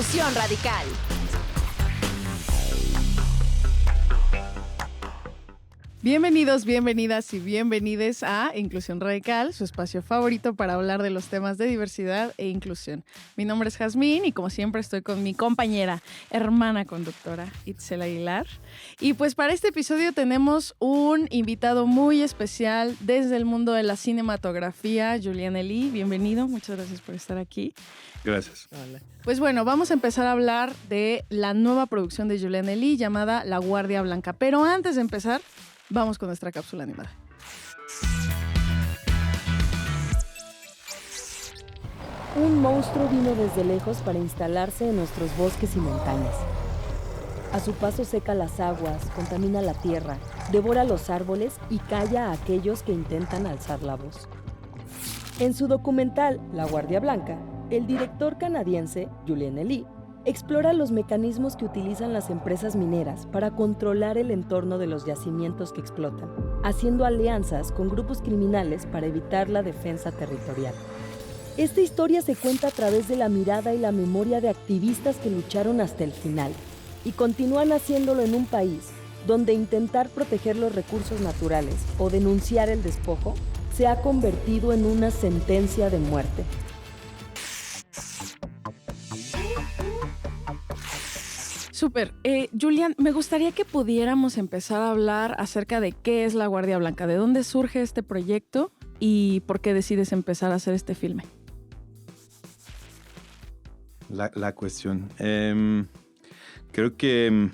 Inclusión Radical. Bienvenidos, bienvenidas y bienvenides a Inclusión Radical, su espacio favorito para hablar de los temas de diversidad e inclusión. Mi nombre es Jazmín y como siempre estoy con mi compañera, hermana conductora, Itzel Aguilar. Y pues para este episodio tenemos un invitado muy especial desde el mundo de la cinematografía, Julián Elí. Bienvenido, muchas gracias por estar aquí. Gracias. Hola. Pues bueno, vamos a empezar a hablar de la nueva producción de Julián Elí llamada La Guardia Blanca. Pero antes de empezar, vamos con nuestra cápsula animada. Un monstruo vino desde lejos para instalarse en nuestros bosques y montañas. A su paso seca las aguas, contamina la tierra, devora los árboles y calla a aquellos que intentan alzar la voz. En su documental La Guardia Blanca, el director canadiense Julián Elí explora los mecanismos que utilizan las empresas mineras para controlar el entorno de los yacimientos que explotan, haciendo alianzas con grupos criminales para evitar la defensa territorial. Esta historia se cuenta a través de la mirada y la memoria de activistas que lucharon hasta el final y continúan haciéndolo en un país donde intentar proteger los recursos naturales o denunciar el despojo se ha convertido en una sentencia de muerte. Súper. Julián, me gustaría que pudiéramos empezar a hablar acerca de qué es La Guardia Blanca, de dónde surge este proyecto y por qué decides empezar a hacer este filme. La cuestión. Creo que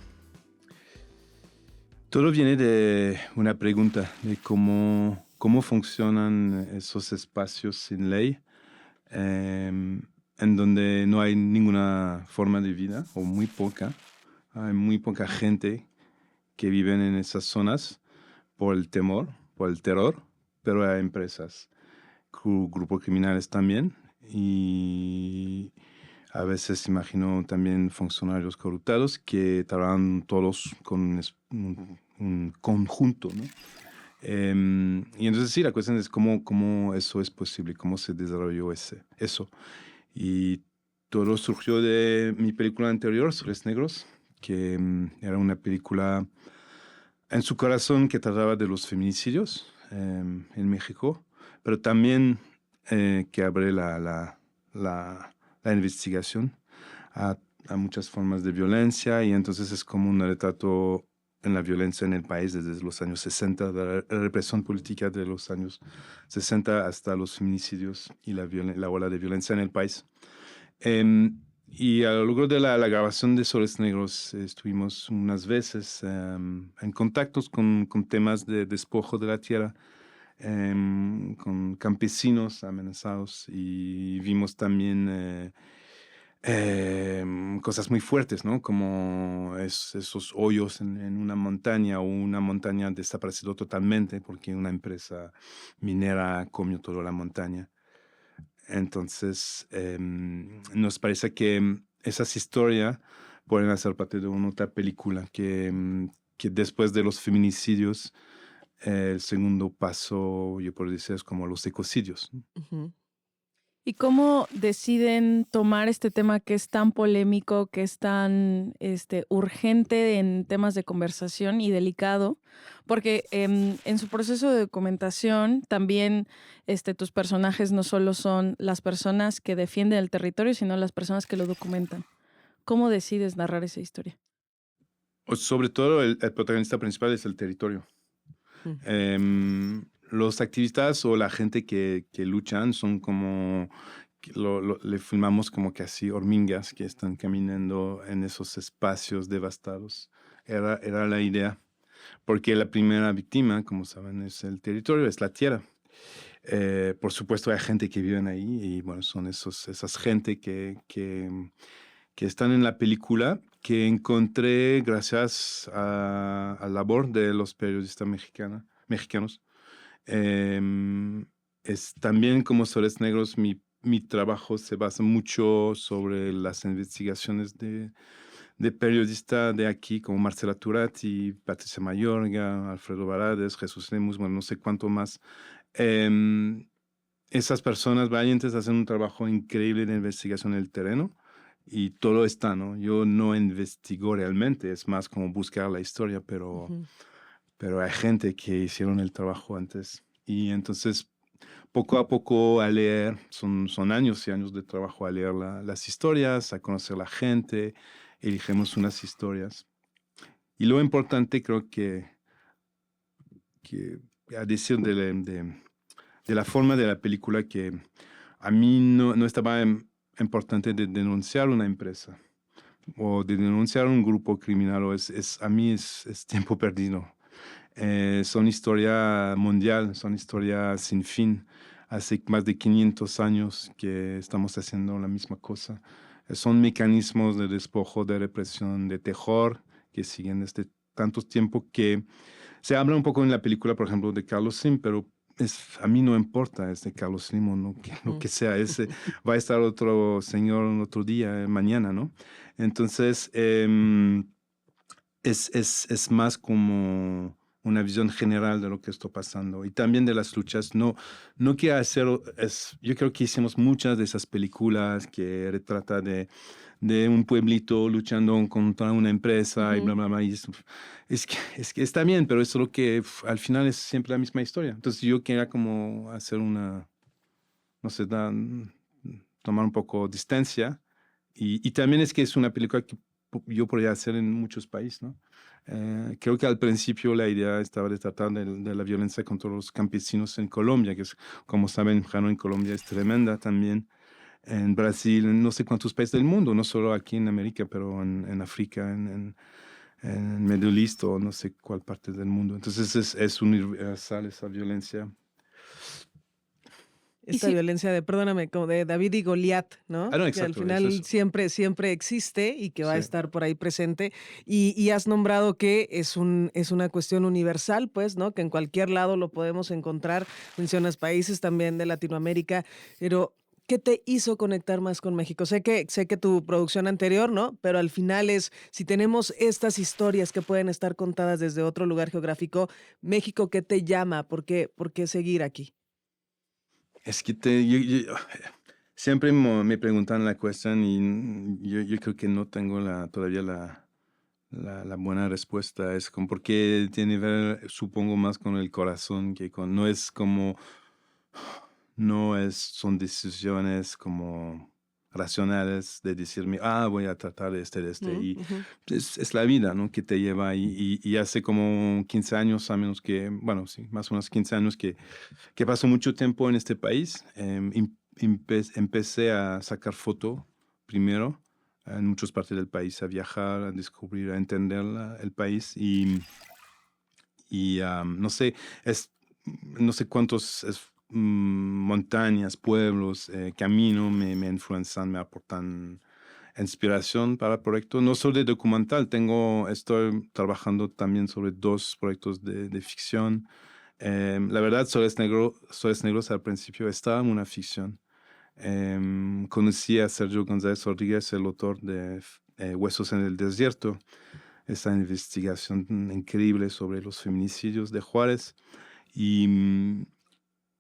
todo viene de una pregunta de cómo funcionan esos espacios sin ley, en donde no hay ninguna forma de vida o muy poca. Hay muy poca gente que vive en esas zonas por el temor, por el terror, pero hay empresas, grupos criminales también y a veces imagino también funcionarios corruptados que trabajan todos con un conjunto, ¿no? Y entonces sí, la cuestión es cómo eso es posible, cómo se desarrolló eso. Y todo surgió de mi película anterior, Soles Negros, que era una película en su corazón que trataba de los feminicidios en México, pero también que abre la investigación a muchas formas de violencia, y entonces es como un retrato en la violencia en el país desde los años 60, de la represión política de los años 60 hasta los feminicidios y la ola de violencia en el país. Y a lo largo de la grabación de Soles Negros estuvimos unas veces en contactos con temas de despojo de la tierra, con campesinos amenazados, y vimos también cosas muy fuertes, ¿no? Como esos hoyos en una montaña, o una montaña desaparecido totalmente porque una empresa minera comió toda la montaña. Entonces, nos parece que esas historias pueden hacer parte de una otra película que después de los feminicidios, el segundo paso, yo puedo decir, es como los ecocidios. Uh-huh. ¿Y cómo deciden tomar este tema que es tan polémico, que es tan urgente en temas de conversación y delicado? Porque en su proceso de documentación también tus personajes no solo son las personas que defienden el territorio, sino las personas que lo documentan. ¿Cómo decides narrar esa historia? Sobre todo el protagonista principal es el territorio. Uh-huh. Los activistas o la gente que luchan son como, le filmamos como casi hormigas que están caminando en esos espacios devastados. Era la idea, porque la primera víctima, como saben, es el territorio, es la tierra. Por supuesto hay gente que vive ahí, y bueno, son esas gente que están en la película, que encontré gracias a la labor de los periodistas mexicanos. Es también como Soles Negros, mi trabajo se basa mucho sobre las investigaciones de periodistas de aquí, como Marcela Turati, Patricia Mayorga, Alfredo Barades, Jesús Lemus, bueno, no sé cuánto más. Esas personas valientes hacen un trabajo increíble de investigación en el terreno, y todo está, ¿no? Yo no investigo realmente, es más como buscar la historia, pero hay gente que hicieron el trabajo antes. Y entonces, poco a poco a leer, son años y años de trabajo a leer las historias, a conocer la gente, elegimos unas historias. Y lo importante creo que a decir de la forma de la película, que a mí no estaba importante de denunciar una empresa o de denunciar un grupo criminal, a mí es tiempo perdido. Son historia mundial, son historias sin fin. Hace más de 500 años que estamos haciendo la misma cosa. Son mecanismos de despojo, de represión, de terror que siguen desde tantos tiempos que se habla un poco en la película, por ejemplo, de Carlos Slim, pero a mí no importa de Carlos Slim o no, lo que sea. Va a estar otro señor otro día, mañana, ¿no? Entonces, es más como una visión general de lo que está pasando y también de las luchas. No quiero hacer, yo creo que hicimos muchas de esas películas que retrata de un pueblito luchando contra una empresa y bla, bla, bla. Y es que está bien, pero es lo que al final es siempre la misma historia. Entonces yo quería como hacer no sé, tomar un poco distancia y también es que es una película que yo podría hacer en muchos países, ¿no? Creo que al principio la idea estaba de tratar de la violencia contra los campesinos en Colombia, que es, como saben, en Colombia es tremenda también. En Brasil, en no sé cuántos países del mundo, no solo aquí en América, pero en África, en Medio East o no sé cuál parte del mundo. Entonces es universal esa violencia. Esta violencia perdóname, como de David y Goliat, ¿no? No, Que al exacto, final eso. siempre existe y que va a Sí. estar por ahí presente. Y has nombrado que es una cuestión universal, pues, ¿no? Que en cualquier lado lo podemos encontrar. Mencionas países también de Latinoamérica, pero ¿qué te hizo conectar más con México? Sé que tu producción anterior, ¿no? Pero al final si tenemos estas historias que pueden estar contadas desde otro lugar geográfico, México, ¿qué te llama? ¿Por qué seguir aquí? Es que siempre me preguntan la cuestión y yo creo que no tengo todavía la buena respuesta. Es como porque tiene que ver, supongo, más con el corazón que no es como, son decisiones como racionales de decirme, voy a tratar de este. Y Ujú. es la vida, ¿no? Que te lleva y hace como 15 años, a menos que, bueno, sí, más o menos 15 años que paso mucho tiempo en este país. Empecé a sacar foto primero en muchas partes del país, a viajar, a descubrir, a entender el país no sé, no sé cuántos montañas, pueblos, camino me influencian, me aportan inspiración para el proyecto, no solo de documental, estoy trabajando también sobre 2 proyectos de ficción. La verdad, Soles Negros al principio estaba en una ficción. Conocí a Sergio González Rodríguez, el autor de Huesos en el Desierto, esa investigación increíble sobre los feminicidios de Juárez. Y,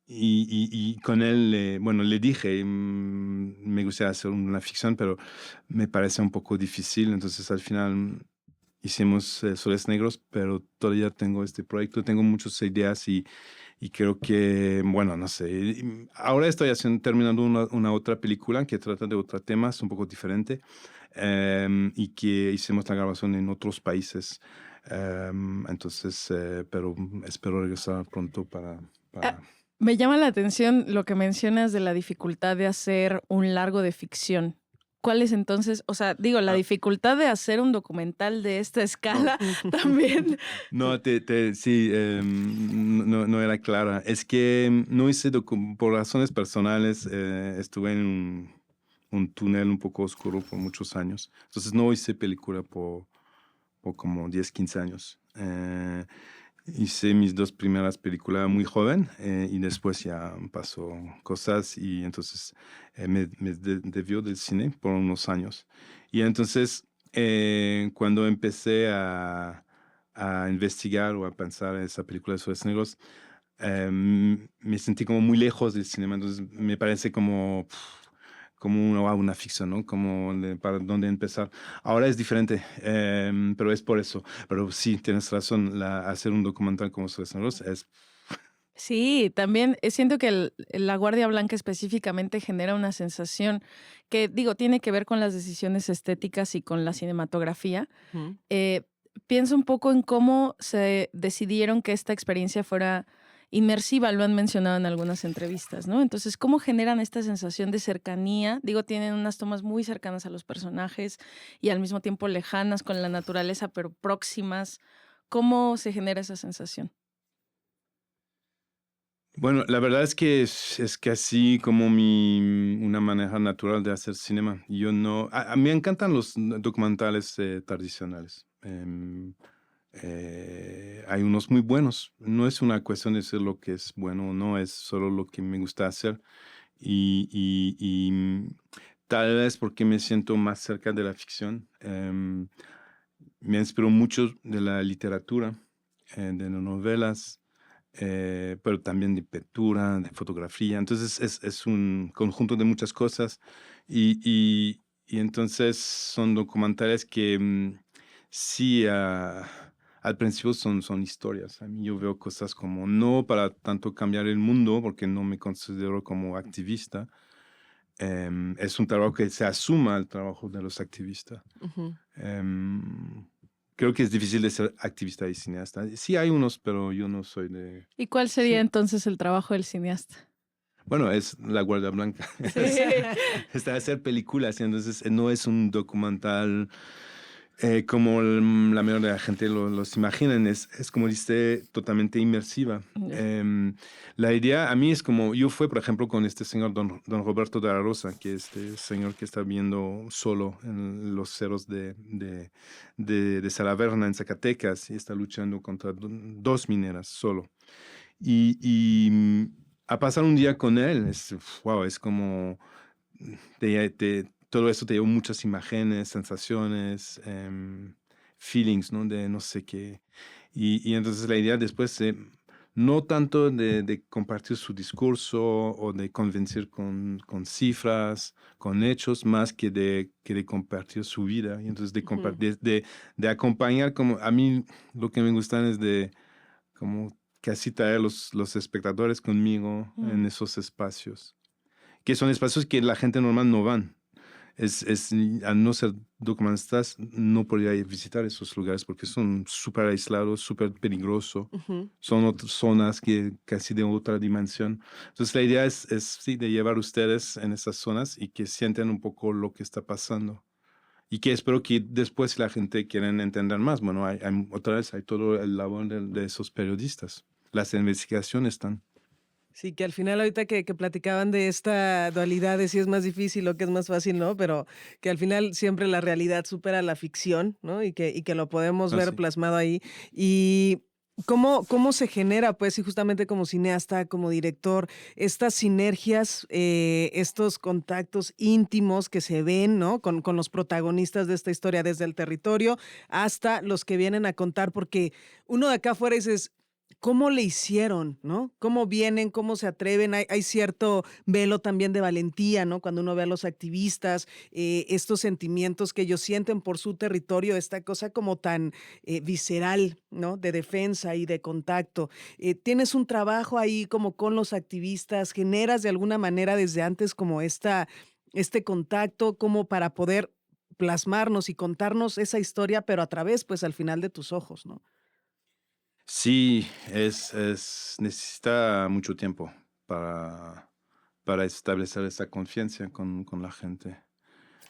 y con él, bueno, le dije, me gustaría hacer una ficción, pero me parece un poco difícil. Entonces al final hicimos Soles Negros, pero todavía tengo este proyecto, tengo muchas ideas y creo que, bueno, no sé, ahora estoy terminando una otra película que trata de otros temas un poco diferente y que hicimos la grabación en otros países. Entonces, pero espero regresar pronto para... Ah, me llama la atención lo que mencionas de la dificultad de hacer un largo de ficción. ¿Cuál es entonces, o sea, digo, la dificultad de hacer un documental de esta escala también? No, sí, no era clara. Es que no hice, por razones personales, estuve en un túnel un poco oscuro por muchos años. Entonces no hice película por como 10, 15 años. Hice mis 2 primeras películas muy joven y después ya pasó cosas y entonces me debió del cine por unos años. Y entonces cuando empecé a investigar o a pensar en esa película de Sueños Negros, me sentí como muy lejos del cinema, entonces me parece como como una ficción, ¿no? Para dónde empezar. Ahora es diferente, pero es por eso. Pero sí, tienes razón, hacer un documental como Celeste Ross es... Sí, también siento que la Guardia Blanca específicamente genera una sensación que, digo, tiene que ver con las decisiones estéticas y con la cinematografía. Ujú. Eh, Pienso un poco en cómo se decidieron que esta experiencia fuera inmersiva, lo han mencionado en algunas entrevistas, ¿no? Entonces, ¿cómo generan esta sensación de cercanía? Digo, tienen unas tomas muy cercanas a los personajes y al mismo tiempo lejanas con la naturaleza, pero próximas. ¿Cómo se genera esa sensación? Bueno, la verdad es que así como una manera natural de hacer cinema. Yo no, a mí me encantan los documentales tradicionales. Hay unos muy buenos. No es una cuestión de ser lo que es bueno o no, es solo lo que me gusta hacer. Y tal vez porque me siento más cerca de la ficción. Me inspiró mucho de la literatura, de las novelas, pero también de pintura, de fotografía. Entonces es un conjunto de muchas cosas y entonces son documentales que sí, al principio son historias. A mí yo veo cosas como no para tanto cambiar el mundo, porque no me considero como activista. Es un trabajo que se asuma el trabajo de los activistas. Ujú. Em, Creo que es difícil de ser activista y cineasta. Sí hay unos, pero yo no soy de... ¿Y cuál sería Sí. entonces el trabajo del cineasta? Bueno, es La Guardia Blanca. Sí. Está a hacer películas, y entonces no es un documental como la mayoría de la gente los imaginan. Es como dice, totalmente inmersiva. Ya. La idea a mí es como, yo fui, por ejemplo, con este señor don Roberto de la Rosa, que es este señor que está viviendo solo en los cerros de Salaverna, en Zacatecas, y está luchando contra dos mineras solo. A pasar un día con él, wow, es como, todo esto te lleva muchas imágenes, sensaciones, feelings, ¿no? De no sé qué. Y entonces la idea después, no tanto de compartir su discurso o de convencer con cifras, con hechos, más que de compartir su vida. Y entonces de Ujú. compartir, de acompañar, como a mí lo que me gustan es de como casi traer los espectadores conmigo Mm. en esos espacios, que son espacios que la gente normal no van. Al no ser documentalistas, no podría visitar esos lugares porque son súper aislados, súper peligrosos. Ujú. Son otras zonas que casi de otra dimensión. Entonces la idea sí, de llevar ustedes en esas zonas y que sienten un poco lo que está pasando. Y que espero que después si la gente quiera entender más. Bueno, otra vez hay todo el labor de esos periodistas. Las investigaciones están. Sí, que al final ahorita que platicaban de esta dualidad de si es más difícil o que es más fácil, ¿no? Pero que al final siempre la realidad supera la ficción, ¿no? Y que lo podemos ver Así. plasmado ahí. Y cómo se genera, pues, y justamente como cineasta, como director, estas sinergias, estos contactos íntimos que se ven, ¿no? Con los protagonistas de esta historia, desde el territorio hasta los que vienen a contar, porque uno de acá afuera dices, ¿cómo le hicieron, no? ¿Cómo vienen, cómo se atreven? Hay cierto velo también de valentía, ¿no? Cuando uno ve a los activistas, estos sentimientos que ellos sienten por su territorio, esta cosa como tan visceral, ¿no? De defensa y de contacto. Tienes un trabajo ahí como con los activistas, generas de alguna manera desde antes como este contacto como para poder plasmarnos y contarnos esa historia, pero a través, pues, al final de tus ojos, ¿no? Sí, necesita mucho tiempo para establecer esa confianza con la gente.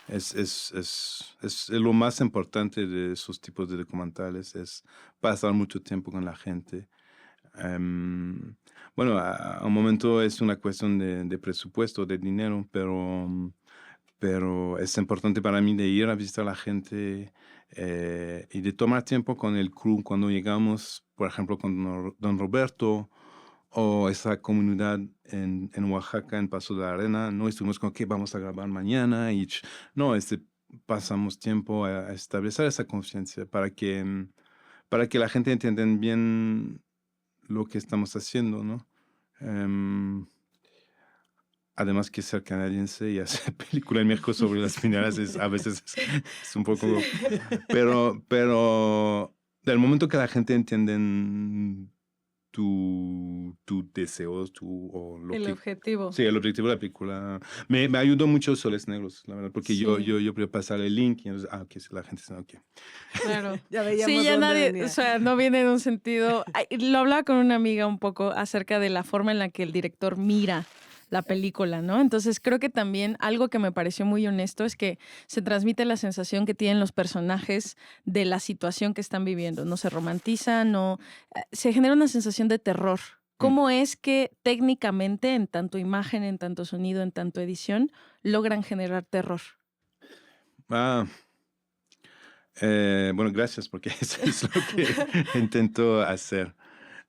Es lo más importante de esos tipos de documentales, es pasar mucho tiempo con la gente. Em, bueno, a un momento es una cuestión de presupuesto, de dinero, pero es importante para mí de ir a visitar a la gente y de tomar tiempo con el crew cuando llegamos, por ejemplo, con don Roberto o esa comunidad en Oaxaca, en Paso de la Arena. No estuvimos con que vamos a grabar mañana y no, pasamos tiempo a establecer esa confianza para que la gente entienda bien lo que estamos haciendo, ¿no? Em, Además que ser canadiense y hacer película en México sobre las mineras a veces es un poco... Pero del momento que la gente entiende tu deseos, o lo El que... objetivo. Sí, el objetivo de la película. Me ayudó mucho Soles Negros, la verdad, porque Sí. yo podía pasar el link y entonces, ok, la gente dice, ok. Claro. Ya veíamos Sí, ya dónde nadie, venía. o sea, no viene en un sentido. Ay, lo hablaba con una amiga un poco acerca de la forma en la que el director mira la película, ¿no? Entonces creo que también algo que me pareció muy honesto es que se transmite la sensación que tienen los personajes de la situación que están viviendo. No se romantiza, no se genera una sensación de terror. ¿Cómo es que técnicamente, en tanto imagen, en tanto sonido, en tanto edición, logran generar terror? Bueno, gracias, porque eso es lo que intento hacer.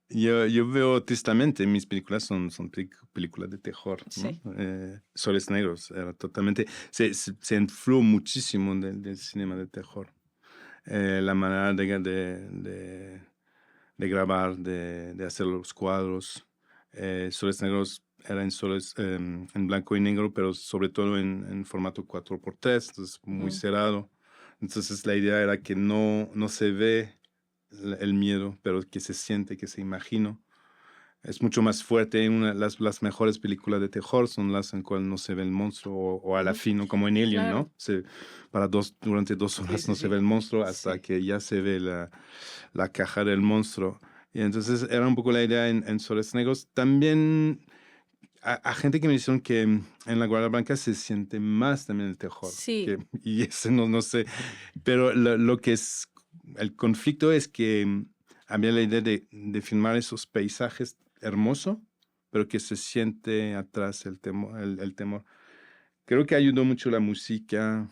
Yo veo tristemente, mis películas son películas de terror, ¿no? Sí. Soles Negros, era totalmente, se influyó muchísimo del cinema de terror. La manera de grabar, de hacer los cuadros. Soles Negros era en blanco y negro, pero sobre todo en formato 4x3, entonces muy cerrado. Entonces la idea era que no se ve el miedo, pero que se siente, que se imagina. Es mucho más fuerte. Las mejores películas de terror son las en cuales no se ve el monstruo o a la fin, ¿no? Como en Alien, Claro. ¿no? Durante 2 horas Sí, no sí, se sí. ve el monstruo hasta Sí. que ya se ve la caja del monstruo. Y entonces era un poco la idea en Soles Negros. También a gente que me dijeron que en La Guardia Blanca se siente más también el terror. Sí. Y ese no sé. Pero lo que es el conflicto es que había la idea de filmar esos paisajes hermosos, pero que se siente atrás el temor. El temor. Creo que ayudó mucho la música.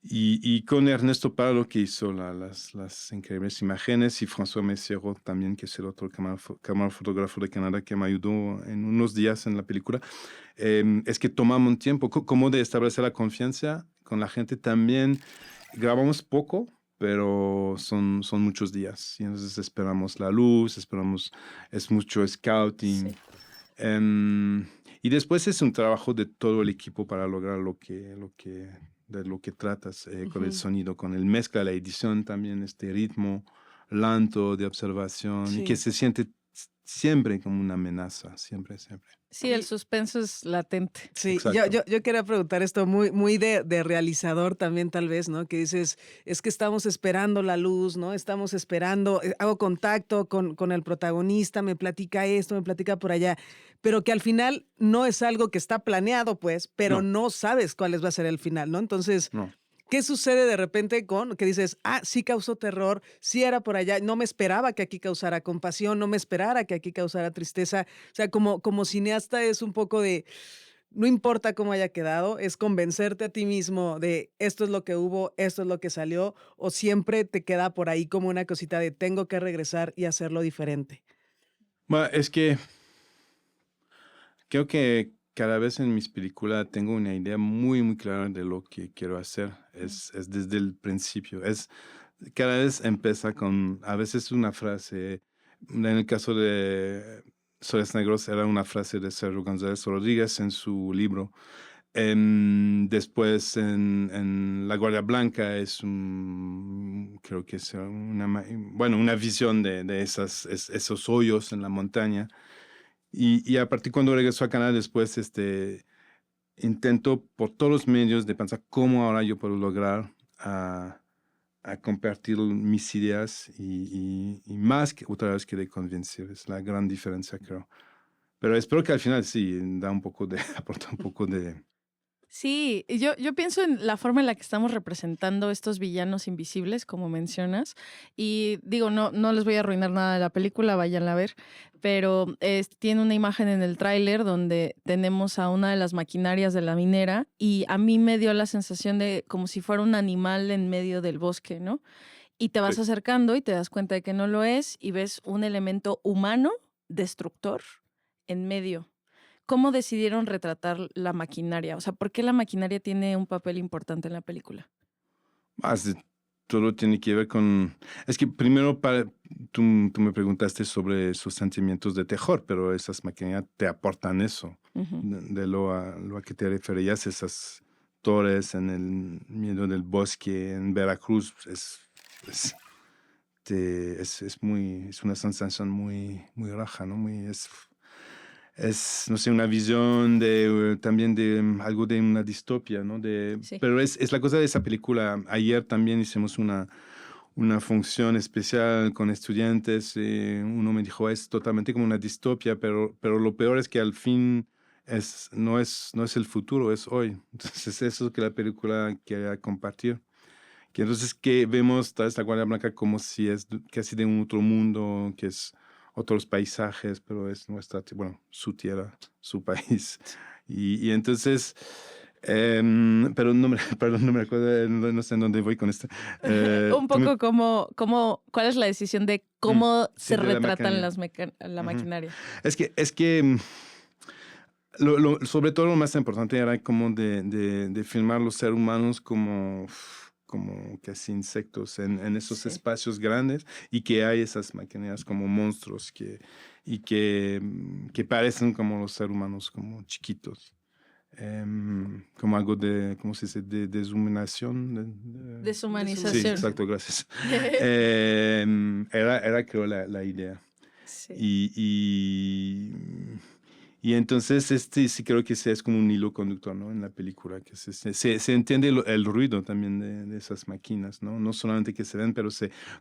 Y con Ernesto Pablo, que hizo las increíbles imágenes, y François Messiero también, que es el otro camarógrafo de Canadá que me ayudó en unos días en la película, es que tomamos un tiempo como de establecer la confianza con la gente. También grabamos poco, pero son muchos días. Y entonces esperamos la luz, es mucho scouting. Sí. Y después es un trabajo de todo el equipo para lograr de lo que tratas, con el sonido, con el mezcla, la edición también, este ritmo lento de observación, y que Sí. se siente siempre como una amenaza, siempre. Sí, el suspenso es latente. Sí, Exacto. yo quería preguntar esto muy de realizador también, tal vez, ¿no? Que dices, es que estamos esperando la luz, ¿no? Estamos esperando, hago contacto con el protagonista, me platica esto, me platica por allá, pero que al final no es algo que está planeado, pues, pero No, no sabes cuál va a ser el final, ¿no? Entonces, no. ¿qué sucede de repente con que dices, sí causó terror, sí era por allá, no me esperaba que aquí causara compasión, no me esperara que aquí causara tristeza? O sea, como cineasta es un poco de, no importa cómo haya quedado, es convencerte a ti mismo de esto es lo que hubo, esto es lo que salió, o siempre te queda por ahí como una cosita de tengo que regresar y hacerlo diferente. Bueno, es que creo que cada vez en mis películas tengo una idea muy clara de lo que quiero hacer. Es desde el principio. Cada vez empieza con, a veces una frase. En el caso de Soles Negros era una frase de Sergio González Rodríguez en su libro. Después en La Guardia Blanca creo que es una visión de esos hoyos en la montaña. Y a partir cuando regreso a Canadá después, intento por todos los medios de pensar cómo ahora yo puedo lograr a compartir mis ideas y más que otra vez que de convencer. Es la gran diferencia, creo. Pero espero que al final sí aporta un poco de... Sí, y yo pienso en la forma en la que estamos representando estos villanos invisibles, como mencionas, y digo, no les voy a arruinar nada de la película, váyanla a ver, pero tiene una imagen en el tráiler donde tenemos a una de las maquinarias de la minera y a mí me dio la sensación de como si fuera un animal en medio del bosque, ¿no? Y te vas Sí. acercando y te das cuenta de que no lo es y ves un elemento humano, destructor, en medio. ¿Cómo decidieron retratar la maquinaria? O sea, ¿por qué la maquinaria tiene un papel importante en la película? Más de todo tiene que ver con... Es que primero tú me preguntaste sobre esos sentimientos de terror, pero esas maquinaриas te aportan eso. Ujú. De lo a que te referías, esas torres en el medio del bosque en Veracruz, es, es una sensación muy raja, ¿no? Es, no sé, una visión también de algo de una distopia, ¿no? Sí. Pero es la cosa de esa película. Ayer también hicimos una función especial con estudiantes. Uno me dijo, es totalmente como una distopia, pero lo peor es que al fin no es el futuro, es hoy. Entonces eso es que la película quería compartir. Que entonces que vemos toda esta Guardia Blanca como si es casi de un otro mundo, que es otros paisajes, pero es bueno, su tierra, su país. Y entonces, pero no me, perdón, no me acuerdo, no sé en dónde voy con esto. Un poco ¿cuál es la decisión de cómo sí, se de la retratan maquinaria. la Ujú. maquinaria? Es que sobre todo lo más importante era como de filmar los seres humanos como casi insectos en esos Sí. espacios grandes y que hay esas maquinarias como monstruos que parecen como los seres humanos como chiquitos. Como algo ¿cómo se dice? De deshumación. Sí, Deshumanización. exacto, gracias. Era creo la idea. Sí. Y entonces sí creo que es como un hilo conductor, ¿no? En la película, que se entiende el ruido también de esas máquinas, ¿no? No solamente que se ven, pero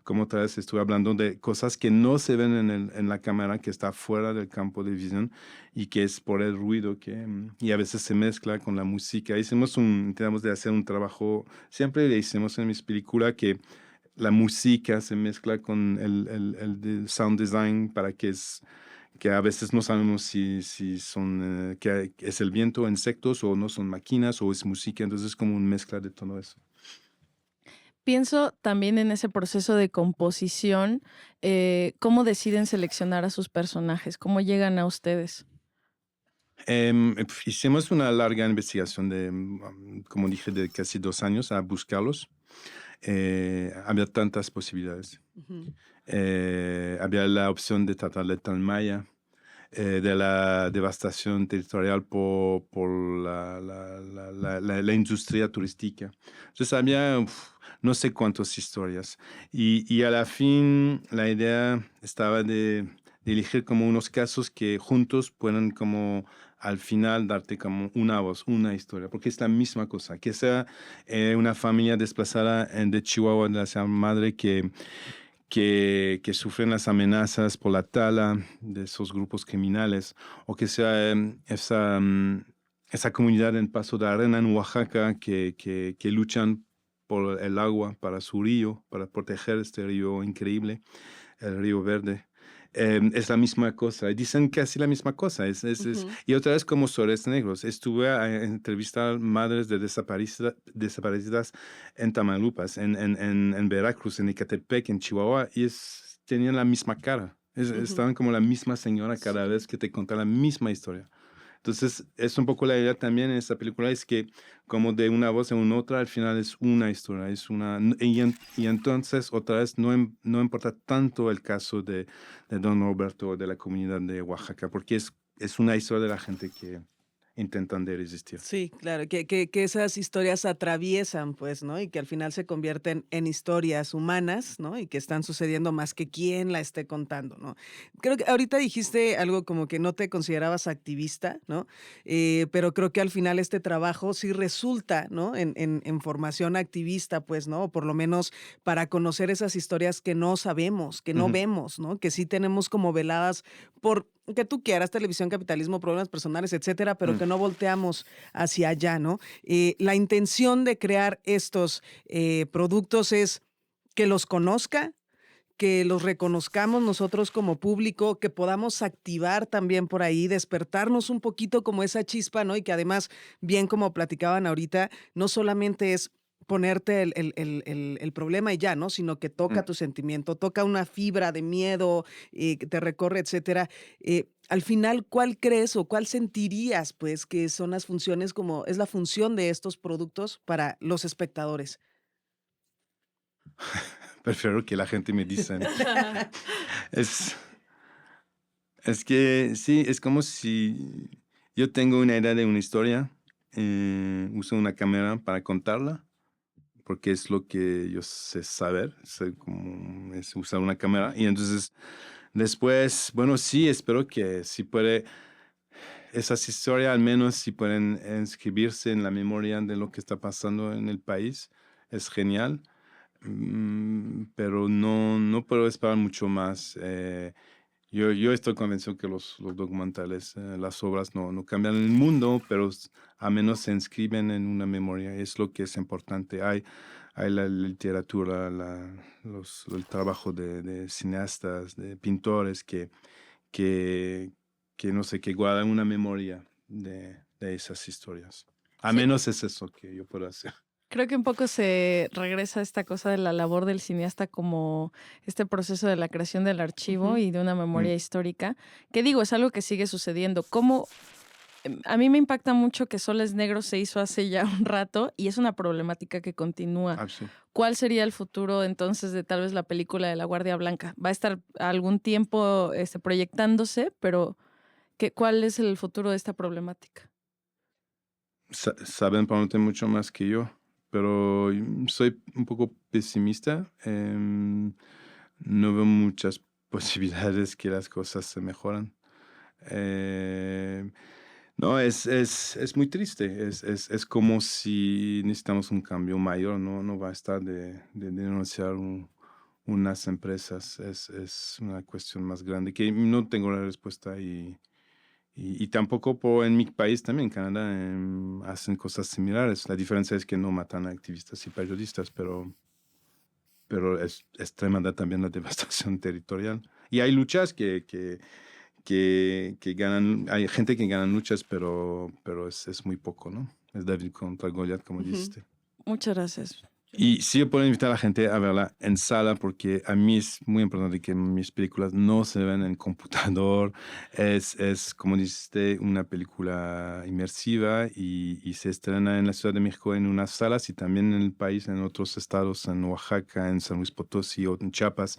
como otra vez estuve hablando de cosas que no se ven en la cámara, que está fuera del campo de visión y que es por el ruido y a veces se mezcla con la música. Intentamos de hacer un trabajo, siempre le hicimos en mis películas que la música se mezcla con el sound design para que a veces no sabemos si son, que es el viento, insectos, o no son máquinas, o es música, entonces es como una mezcla de todo eso. Pienso también en ese proceso de composición, ¿cómo deciden seleccionar a sus personajes? ¿Cómo llegan a ustedes? Hicimos una larga investigación como dije, de casi 2 años a buscarlos. Había tantas posibilidades. Ujú. Había la opción de tratar de Thalmaya, de la devastación territorial por la industria turística. Entonces había no sé cuántas historias. Y a la fin la idea estaba de elegir como unos casos que juntos puedan como al final darte como una voz, una historia, porque es la misma cosa, que sea una familia desplazada de Chihuahua, de la madre que sufren las amenazas por la tala de esos grupos criminales, o que sea esa comunidad en Paso de Arena, en Oaxaca, que luchan por el agua para su río, para proteger este río increíble, el río Verde. Es la misma cosa, dicen casi la misma cosa. Ujú. Y otra vez como Soles Negros, estuve a entrevistar madres de desaparecidas en Tamaulipas, en Veracruz, en Ecatepec, en Chihuahua, y tenían la misma cara. Ujú. Estaban como la misma señora cada Sí. vez que te contaba la misma historia. Entonces, es un poco la idea también en esta película, es que como de una voz en una otra, al final es una historia, y entonces otra vez no importa tanto el caso de Don Roberto o de la comunidad de Oaxaca, porque es una historia de la gente que intentan de resistir. Sí, claro, que esas historias atraviesan, pues, ¿no? Y que al final se convierten en historias humanas, ¿no? Y que están sucediendo más que quien la esté contando, ¿no? Creo que ahorita dijiste algo como que no te considerabas activista, ¿no? Pero creo que al final este trabajo sí resulta, ¿no? En formación activista, pues, ¿no? O por lo menos para conocer esas historias que no sabemos, que no Ujú. vemos, ¿no? Que sí tenemos como veladas por que tú quieras, televisión, capitalismo, problemas personales, etcétera, pero Mm. que no volteamos hacia allá, ¿no? La intención de crear estos productos es que los conozca, que los reconozcamos nosotros como público, que podamos activar también por ahí, despertarnos un poquito como esa chispa, ¿no? Y que además, bien como platicaban ahorita, no solamente es ponerte el problema y ya, ¿no? Sino que toca Mm. tu sentimiento, toca una fibra de miedo, que te recorre, etcétera. Al final, ¿cuál crees o cuál sentirías, pues, que son las funciones como es la función de estos productos para los espectadores? prefiero que la gente me dice. Es que sí, es como si yo tengo una idea de una historia, uso una cámara para contarla, porque es lo que yo sé saber, sé cómo es usar una cámara. Y entonces, después, bueno, sí, espero que si puede, esas historias al menos si pueden inscribirse en la memoria de lo que está pasando en el país, es genial. Pero no puedo esperar mucho más. Yo estoy convencido que los documentales, las obras no cambian el mundo, pero a menos se inscriben en una memoria. Es lo que es importante. Hay la literatura, el trabajo de cineastas, de pintores que, no sé, que guardan una memoria de esas historias. A Sí. menos es eso que yo puedo hacer. Creo que un poco se regresa a esta cosa de la labor del cineasta como este proceso de la creación del archivo y de una memoria histórica, que digo, es algo que sigue sucediendo. A mí me impacta mucho que Soles Negros se hizo hace ya un rato y es una problemática que continúa. Ah, sí. ¿Cuál sería el futuro entonces de tal vez la película de La Guardia Blanca? Va a estar algún tiempo proyectándose, pero ¿cuál es el futuro de esta problemática? Saben probablemente mucho más que yo, pero soy un poco pesimista. No veo muchas posibilidades que las cosas se mejoran. No, es muy triste. Es como si necesitamos un cambio mayor. No va a estar de denunciar unas empresas. Es una cuestión más grande que no tengo la respuesta y tampoco en mi país también, Canadá, hacen cosas similares. La diferencia es que no matan a activistas y periodistas, pero es tremenda también la devastación territorial. Y hay luchas que ganan, hay gente que gana luchas, pero es muy poco, ¿no? Es David contra Goliat, como dijiste. Muchas gracias. Y sí, yo puedo invitar a la gente a verla en sala porque a mí es muy importante que mis películas no se ven en computador. Es como dijiste, una película inmersiva y se estrena en la Ciudad de México en unas salas y también en el país, en otros estados, en Oaxaca, en San Luis Potosí o en Chiapas.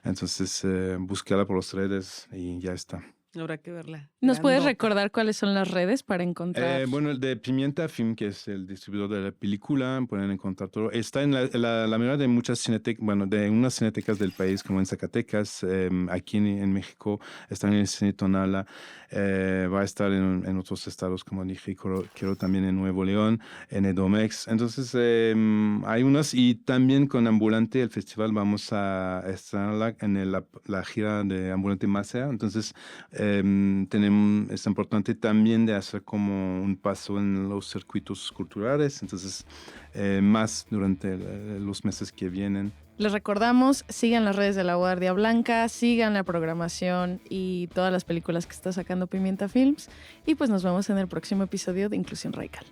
Entonces, búscala por las redes y ya está. Habrá que verla. ¿Nos puedes Grandota. recordar cuáles son las redes para encontrar? Bueno, el de Pimienta Film, que es el distribuidor de la película, pueden encontrar todo. Está en la mayoría de muchas cinetecas, bueno, de unas cinetecas del país, como en Zacatecas, aquí en México, está en el Cine Tonala, va a estar en otros estados, como dije, quiero también en Nuevo León, en Edomex. Entonces, hay unas, y también con Ambulante, el festival, vamos a estrenarla en la gira de Ambulante Macea. Entonces, es importante también de hacer como un paso en los circuitos culturales, entonces más durante los meses que vienen. Les recordamos, sigan las redes de La Guardia Blanca, sigan la programación y todas las películas que está sacando Pimienta Films y pues nos vemos en el próximo episodio de Inclusión Radical.